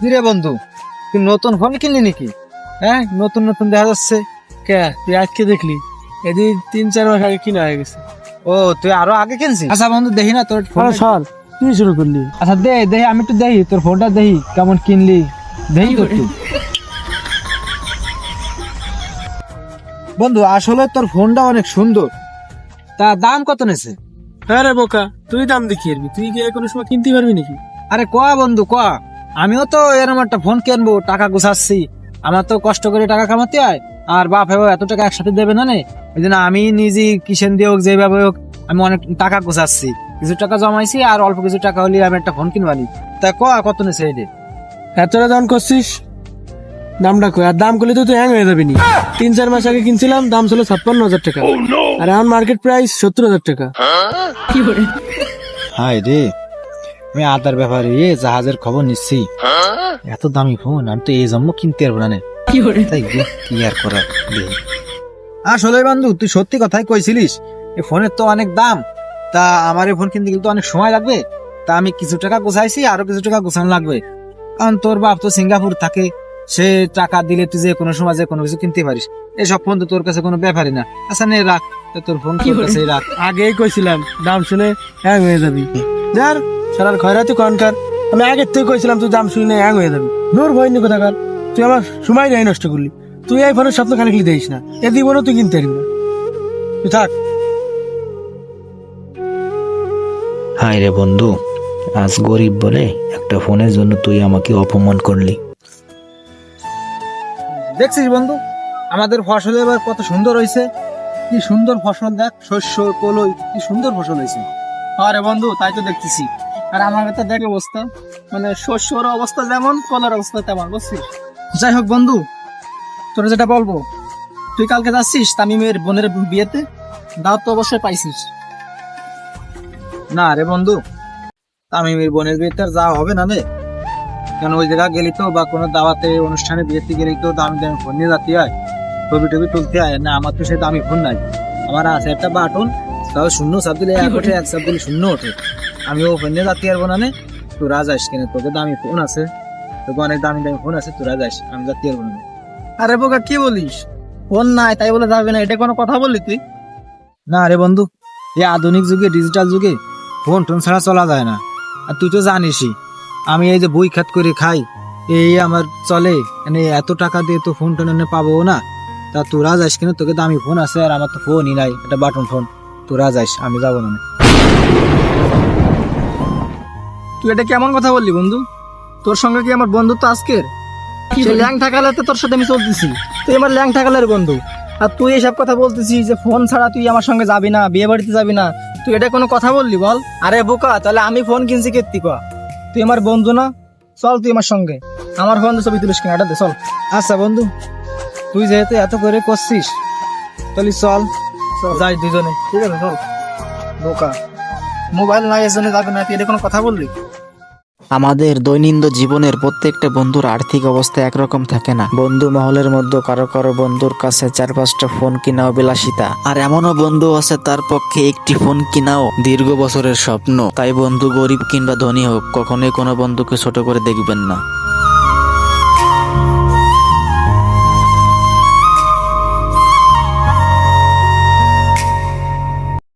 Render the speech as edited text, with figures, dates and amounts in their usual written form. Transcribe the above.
রে বন্ধু, তুই নতুন ফোন কিনলি নাকি? হ্যাঁ, নতুন নতুন দেখা যাচ্ছে। কে তুই আজকে দেখলি? এদিন 3-4 মাস আগে কিনা হয়ে গেছে। ও, তুই আরো আগে কিনছিস? আচ্ছা বন্ধু, দেখি না তোর ফোন। সর, তুই শুরু করলি। আচ্ছা দেখি, আমি একটু দেখি তোর ফোনটা, দেখি কেমন কিনলি, দেখি তো একটু। বন্ধু, আসলে তোর ফোনটা অনেক সুন্দর, তা দাম কত নেছে? হ্যাঁ রে বোকা, তুই দাম দেখিয়ে দিবি, তুই কি কোনো সময় কিনতে পারবি নাকি? আরে কয়া বন্ধু কয়া, আমিও তো এরকম একটা ফোন কিনবো, টাকা গুছাচ্ছি। আমার তো কষ্ট করে টাকা কামাতে হয়, আর বাপ হেবা এত টাকা একসাথে দেবে না নে। ওই জন্য আমি নিজে কিসেন দিয়ে হোক, যেভাবে হোক, আমি অনেক টাকা গুছাচ্ছি, কিছু টাকা জমাইছি, আর অল্প কিছু টাকা হলে আমি একটা ফোন কিনবানি। তা কয়া কত নেছে এই? এতটা দাম করছিস, দামটা কই? আর দাম করলে তো তুই হ্যাং হয়ে যাবি নি। 3-4 মাস আগে কিনছিলাম, দাম ছিল 56,000 টাকা, আর এখন মার্কেট প্রাইস 70,000 টাকা। হাই রে, আমি আদার ব্যাপারে জাহাজের খবর নিচ্ছি। এত দামি ফোন আমি তো এই জন্য কিনতে পারবো না। তাই কি আর করার। আসলে বন্ধু, তুই সত্যি কথাই কইছিলিস, এই ফোনের তো অনেক দাম। তা আমার এই ফোন কিনতে কিন্তু অনেক সময় লাগবে। তা আমি কিছু টাকা গোছাইছি, আরো কিছু টাকা গোছানো লাগবে। কারণ তোর বাপ তো সিঙ্গাপুর থাকে, সে টাকা দিলে তুই যে কোনো সময় যে কোনো কিছু কিনতে পারিস। এসব ফোন তো তোর কাছে কোনো ব্যাপারই না। আচ্ছা নে রাখ, তোর ফোন তোর কাছে রাখ। আগেই কইছিলাম দাম শুনে হ্যাং হয়ে যাবি। যার সারার খয়রাতি কনকার, আমি আগের থেকে কইছিলাম তুই দাম শুনে হ্যাং হয়ে যাবি। দূর ভয়নি কোথাকার, তুই আমার সময় নাই নষ্ট করলি। তুই এই ফোনের স্বপ্ন খানিক দিস না, এ জীবনও তুই কিনতে পারবি না। তুই থাক। হায় রে বন্ধু, আজ গরিব বলে একটা ফোনের জন্য তুই আমাকে অপমান করলি। দেখছিস বন্ধু, আমাদের ফসল এবার কত সুন্দর হয়েছে। কি সুন্দর ফসল, দেখ, শস্য কলই, কি সুন্দর ফসল হয়েছে। আরে বন্ধু, তাই তো দেখতেছি। আর আমার তো দেখ অবস্থা, মানে শস্যর অবস্থা যেমন, কলার অবস্থা তেমন, বুঝছিস? যাই হোক বন্ধু, তোর যেটা বলবো, তুই কালকে যাচ্ছিস তামিমের বোনের বিয়েতে? দাওয়াত তো অবশ্যই পাইছিস। না রে বন্ধু, তামিমের বোনের বিয়েতে আর যাওয়া হবে না রে। কেন, ওই জায়গা গেলি তো, বা কোনো দাওয়াতে অনুষ্ঠানে বিয়েতে গেলি তো দামি দামি ফোন নিয়ে যাতে হয়, ছবি টবি তুলতে হয় না। আমার তো সে দামি ফোন নাই, আমার আছে একটা বাটন, তাও শূন্য চাপ দিলে এক ওঠে, এক চাপ দিলে শূন্য ওঠে। আমি ও ফোন নিয়ে যাতে পারবো না নে। তোরা যাস কেন, তোকে দামি ফোন আছে, তোকে অনেক দামি দামি ফোন আছে, তোরা যাস, আমি যাতে পারবো না। আরে বোকা, কি বলিস? ফোন নাই তাই বলে যাবে না, এটা কোনো কথা বললি তুই? না রে বন্ধু, এই আধুনিক যুগে, ডিজিটাল যুগে ফোন টোন ছাড়া চলা যায় না। আর তুই তো জানিসই, আমি এই যে বই খাত করে খাই, এই আমার চলে। মানে এত টাকা দিয়ে তো ফোন টোন এনে পাবো না। তা তোরা যাস কেন, তোকে দামি ফোন আছে, আর আমার তো ফোনই নাই, একটা বাটন ফোন। তোরা যাস, আমি যাবো না। তুই এটা কেমন কথা বললি বন্ধু? তোর সঙ্গে কি আমার বন্ধুত্ব আজকের? সে ল্যাং ঠাকালাতে তোর সাথে আমি চলতেছি, তুই আমার ল্যাং ঠাকালের বন্ধু, আর তুই এসব কথা বলতেছিস যে ফোন ছাড়া তুই আমার সঙ্গে যাবি না, বিয়ে বাড়িতে যাবি না। তুই এটা কোনো কথা বললি বল? আরে বোকা, তাহলে আমি ফোন কিনছি কেত্তি কয়া? তুই আমার বন্ধু না? চল তুই আমার সঙ্গে, আমার ফোন ছবি তুলিস কিনা, এটা দে চল। আচ্ছা বন্ধু, তুই যেহেতু এত করে করছিস, তাহলে চল যাই দুজনে। ঠিক আছে চল। বোকা, মোবাইল নাই এর জন্য যাবে না, তুই এটা কোনো কথা বললি? আমাদের দৈনন্দিন জীবনের প্রত্যেকটা বন্ধুর আর্থিক অবস্থা একরকম থাকে না। বন্ধু মহলের মধ্যে কারো কারো বন্ধুর কাছে 4-5টা ফোন কিনাও বিলাসিতা, আর এমনও বন্ধু আছে তার পক্ষে একটি ফোন কিনাও দীর্ঘ বছরের স্বপ্ন। তাই বন্ধু গরিব কিংবা ধনী হোক, কখনোই কোনো বন্ধুকে ছোট করে দেখবেন না।